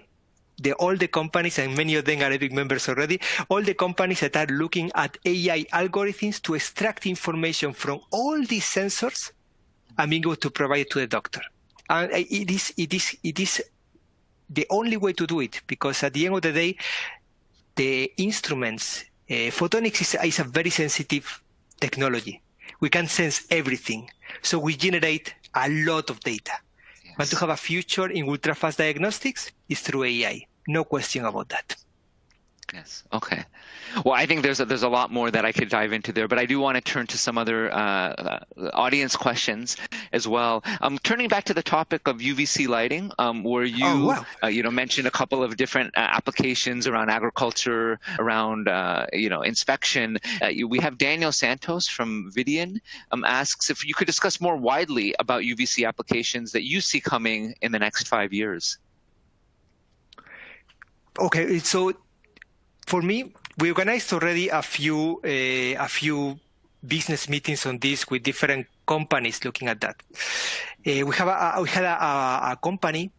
all the companies, and many of them are EPIC members already, all the companies that are looking at AI algorithms to extract information from all these sensors and being able to provide it to the doctor. And it is the only way to do it, because at the end of the day, the instruments, photonics is a very sensitive technology. We can sense everything. So we generate a lot of data. Yes. Want to have a future in ultra-fast diagnostics is through AI. No question about that. Yes. Okay. Well, I think there's a lot more that I could dive into there, but I do want to turn to some other audience questions as well. Turning back to the topic of UVC lighting, where you mentioned a couple of different applications around agriculture, around inspection. We have Daniel Santos from Vidian asks if you could discuss more widely about UVC applications that you see coming in the next 5 years. Okay, so for me, we organized already a few business meetings on this with different companies looking at that. We had a company,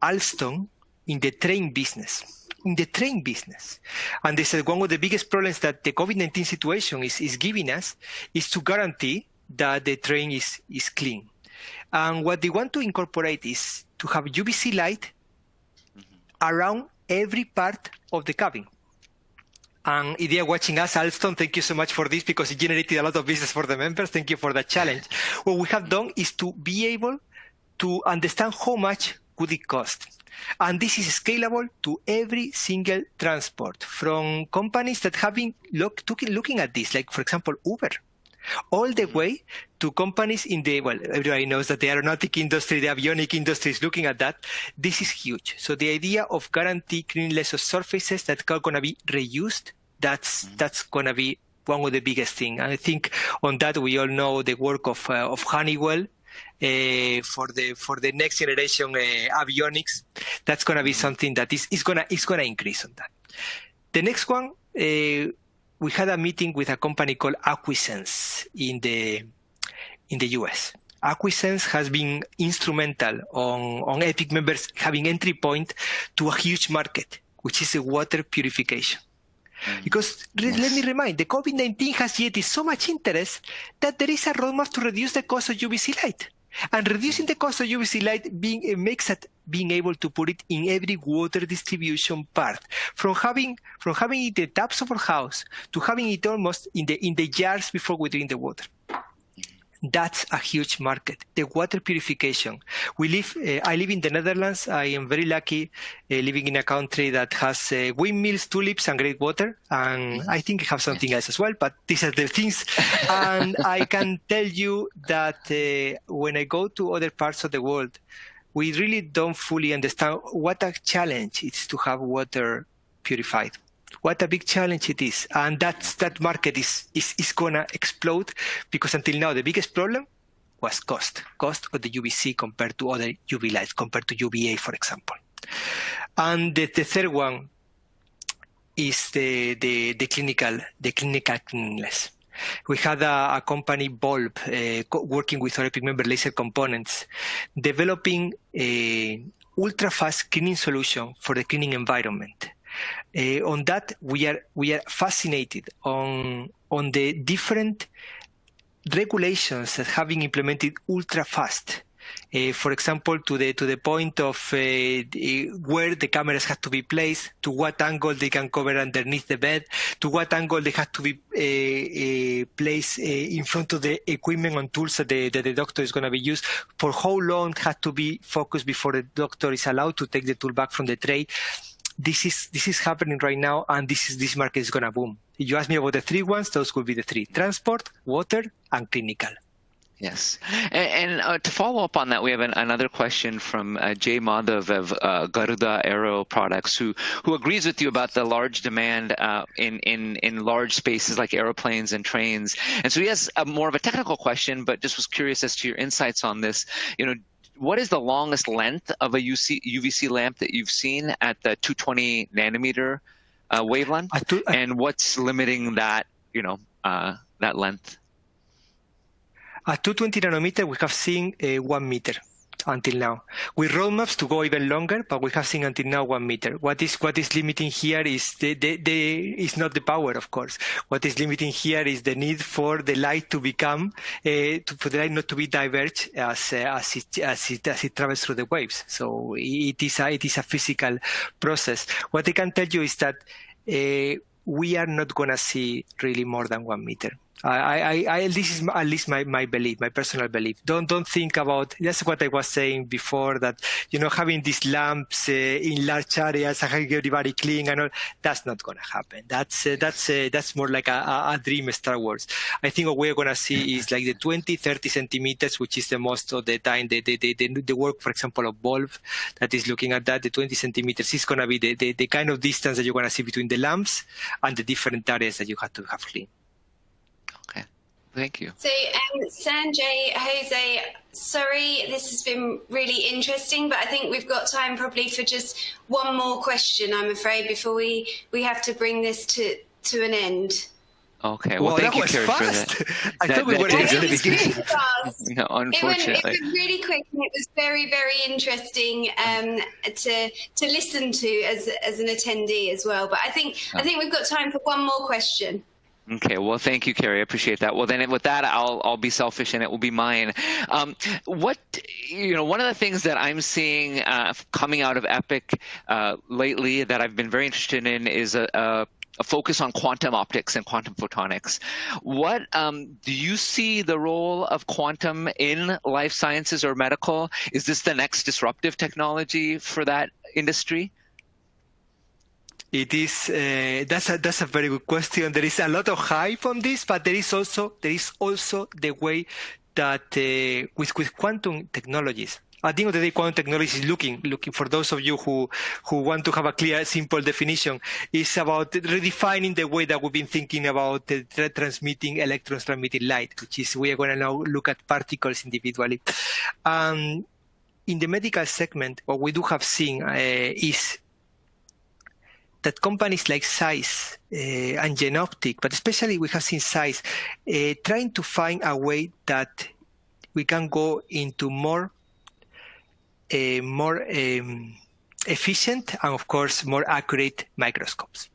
Alstom, in the train business. And they said one of the biggest problems that the COVID-19 situation is giving us is to guarantee that the train is clean. And what they want to incorporate is to have UVC light around every part of the cabin. And if they are watching us, Alstom, thank you so much for this, because it generated a lot of business for the members. Thank you for that challenge. What we have done is to be able to understand how much would it cost. And this is scalable to every single transport, from companies that have been looking at this, like, for example, Uber, all the way to companies in everybody knows that the aeronautic industry, the avionic industry is looking at that. This is huge. So the idea of guarantee cleanliness of surfaces that are going to be reused, that's going to be one of the biggest things. And I think on that, we all know the work of Honeywell for the next generation avionics. That's going to be something that is going to increase on that. The next one, we had a meeting with a company called Acquisense in the US. Acquisense has been instrumental on EPIC members having entry point to a huge market, which is water purification. Because let me remind, the COVID-19 has generated so much interest that there is a roadmap to reduce the cost of UVC light. And reducing the cost of UVC light makes it being able to put it in every water distribution part, from having it in the taps of our house to having it almost in the jars before we drink the water. That's a huge market, the water purification. I live in the Netherlands. I am very lucky living in a country that has windmills, tulips, and great water. And I think I have something else as well, but these are the things. And I can tell you that when I go to other parts of the world, we really don't fully understand what a challenge it is to have water purified. What a big challenge it is. And that market is going to explode, because until now, the biggest problem was cost of the UVC compared to other UV lights, compared to UVA, for example. And the third one is the clinical cleanliness. We had a company, Bulb, working with our EPIC member Laser Components, developing a ultra-fast cleaning solution for the cleaning environment. On that, we are fascinated on the different regulations that have been implemented ultra fast. For example, to the point of where the cameras have to be placed, to what angle they can cover underneath the bed, to what angle they have to be placed in front of the equipment and tools that the doctor is going to be used, for how long it has to be focused before the doctor is allowed to take the tool back from the tray. this is happening right now, and this market is gonna boom. If you ask me about the three ones, those could be the three: transport, water, and clinical. Yes. And to follow up on that, we have another question from Jay Madhav of Garuda Aero Products, who agrees with you about the large demand in large spaces like aeroplanes and trains. And so he has more of a technical question, but just was curious as to your insights on this. What is the longest length of a UVC lamp that you've seen at the 220 nanometer wavelength? And what's limiting that, that length? At 220 nanometer, we have seen 1 meter until now. With roadmaps to go even longer, but we have seen until now 1 meter. What is limiting here is is not the power, of course. What is limiting here is the need for the light to become, for the light not to be diverged as it travels through the waves. So it is a physical process. What I can tell you is that we are not going to see really more than 1 meter. This is at least my belief, my personal belief. Don't think about, that's what I was saying before, that having these lamps in large areas and having everybody clean and all, that's not going to happen. That's more like a dream Star Wars. I think what we're going to see is like the 20-30 centimeters, which is the most of the time the work, for example, of Bulb that is looking at that. The 20 centimeters is going to be the kind of distance that you're going to see between the lamps and the different areas that you have to have clean. Thank you. So, Sanjay, Jose, sorry, this has been really interesting, but I think we've got time probably for just one more question, I'm afraid, before we have to bring this to an end. Okay, well thank you, Carrie, for that. I thought we were in the beginning. No, unfortunately. It was really quick, and it was very, very interesting to listen to as an attendee as well. But I think we've got time for one more question. Okay, well, thank you, Carrie. I appreciate that. Well, then with that, I'll be selfish and it will be mine. One of the things that I'm seeing coming out of EPIC lately that I've been very interested in is a focus on quantum optics and quantum photonics. What do you see the role of quantum in life sciences or medical? Is this the next disruptive technology for that industry? It is. That's a very good question. There is a lot of hype on this, but there is also the way that with quantum technologies. At the end of the day, quantum technology is looking for those of you who want to have a clear, simple definition. It's about redefining the way that we've been thinking about transmitting electrons, transmitting light, which is we are going to now look at particles individually. In the medical segment, what we do have seen is that companies like Zeiss and Genoptic, but especially we have seen Zeiss, trying to find a way that we can go into more efficient and, of course, more accurate microscopes.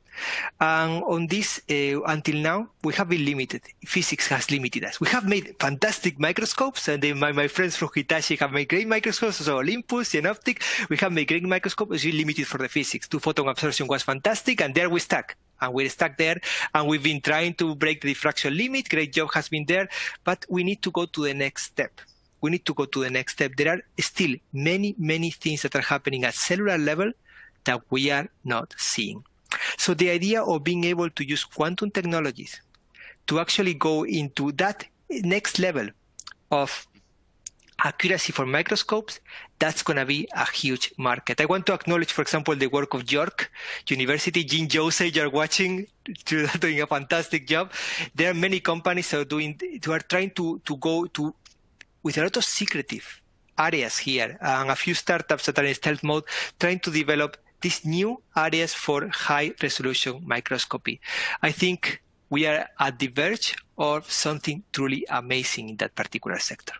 And on this, until now, we have been limited. Physics has limited us. We have made fantastic microscopes, and my friends from Hitachi have made great microscopes, so Olympus, Genoptic, we have made great microscopes. It's limited for the physics. 2-photon absorption was fantastic, and there we stuck. And we're stuck there, and we've been trying to break the diffraction limit. Great job has been there, but we need to go to the next step. There are still many, many things that are happening at cellular level that we are not seeing. So the idea of being able to use quantum technologies to actually go into that next level of accuracy for microscopes, that's going to be a huge market. I want to acknowledge, for example, the work of York University. Jean Jose, you're watching, you're doing a fantastic job. There are many companies who are trying to go to with a lot of secretive areas here, and a few startups that are in stealth mode trying to develop these new areas for high-resolution microscopy. I think we are at the verge of something truly amazing in that particular sector.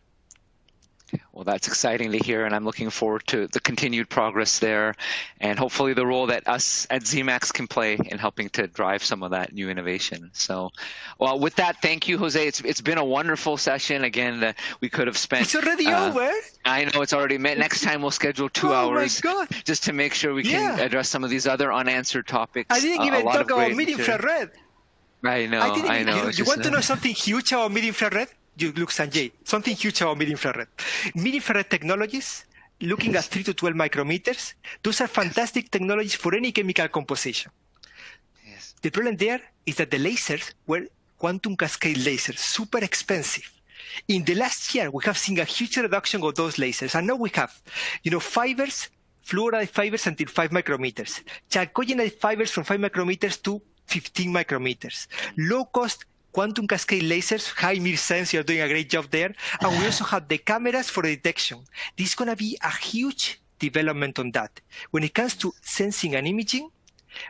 Well, that's exciting to hear, and I'm looking forward to the continued progress there, and hopefully the role that us at Zemax can play in helping to drive some of that new innovation. So, well, with that, thank you, Jose. It's been a wonderful session. Again, we could have spent... It's already over? I know it's already... Next time we'll schedule 2 hours just to make sure we can address some of these other unanswered topics. I didn't even talk about mid-infrared. I know. You want to know something huge about mid-infrared? You look, Sanjay, something huge about mid-infrared. Mid-infrared technologies looking at 3 to 12 micrometers, those are fantastic technologies for any chemical composition. Yes. The problem there is that the lasers were quantum cascade lasers, super expensive. In the last year, we have seen a huge reduction of those lasers. And now we have, fibers, fluoride fibers until 5 micrometers, chalcogenide fibers from 5 micrometers to 15 micrometers, low-cost quantum cascade lasers. Hi, Mirsense, you're doing a great job there. And we also have the cameras for detection. This is going to be a huge development on that. When it comes to sensing and imaging,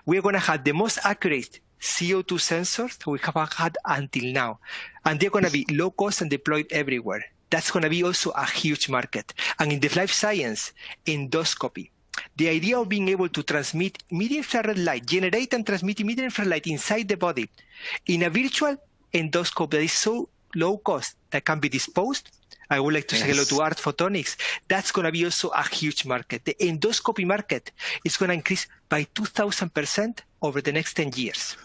we're going to have the most accurate CO2 sensors that we have had until now. And they're going to be low cost and deployed everywhere. That's going to be also a huge market. And in the life science, endoscopy, the idea of being able to transmit mid-infrared light, generate and transmit mid-infrared light inside the body in a virtual endoscope that is so low cost that can be disposed. I would like to say hello to Art Photonics. That's going to be also a huge market. The endoscopy market is going to increase by 2,000% over the next 10 years.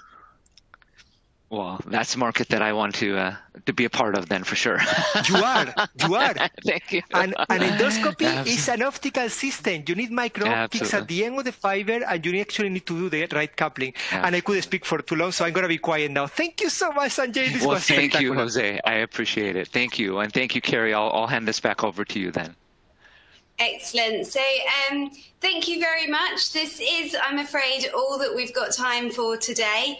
Well, that's a market that I want to be a part of then for sure. You are. Thank you. And endoscopy is an optical system. You need micro-optics at the end of the fiber, and you actually need to do the right coupling. And I couldn't speak for too long, so I'm going to be quiet now. Thank you so much, Sanjay. This was thank you, Jose. I appreciate it. Thank you. And thank you, Carrie. I'll hand this back over to you then. Excellent. So thank you very much. This is, I'm afraid, all that we've got time for today.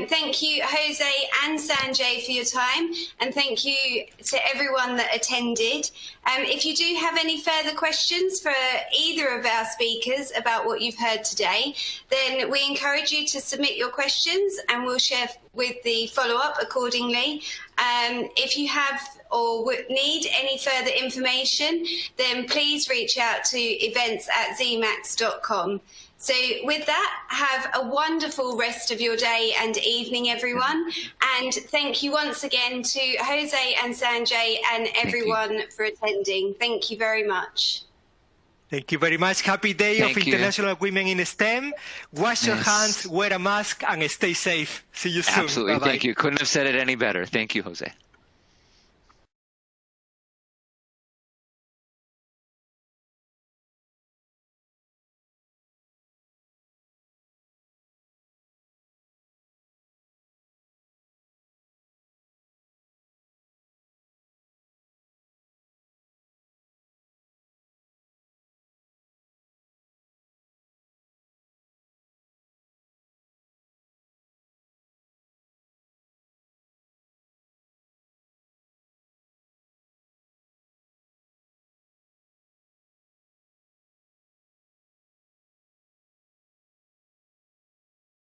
Thank you, Jose and Sanjay, for your time. And thank you to everyone that attended. If you do have any further questions for either of our speakers about what you've heard today, then we encourage you to submit your questions and we'll share with the follow-up accordingly. If you have or need any further information, then please reach out to events@zemax.com. So with that, have a wonderful rest of your day and evening, everyone. And thank you once again to Jose and Sanjay and everyone for attending. Thank you very much. Thank you very much. Happy Day of International Women in STEM. Wash your hands, wear a mask, and stay safe. See you soon. Absolutely. Bye-bye. Thank you. Couldn't have said it any better. Thank you, Jose.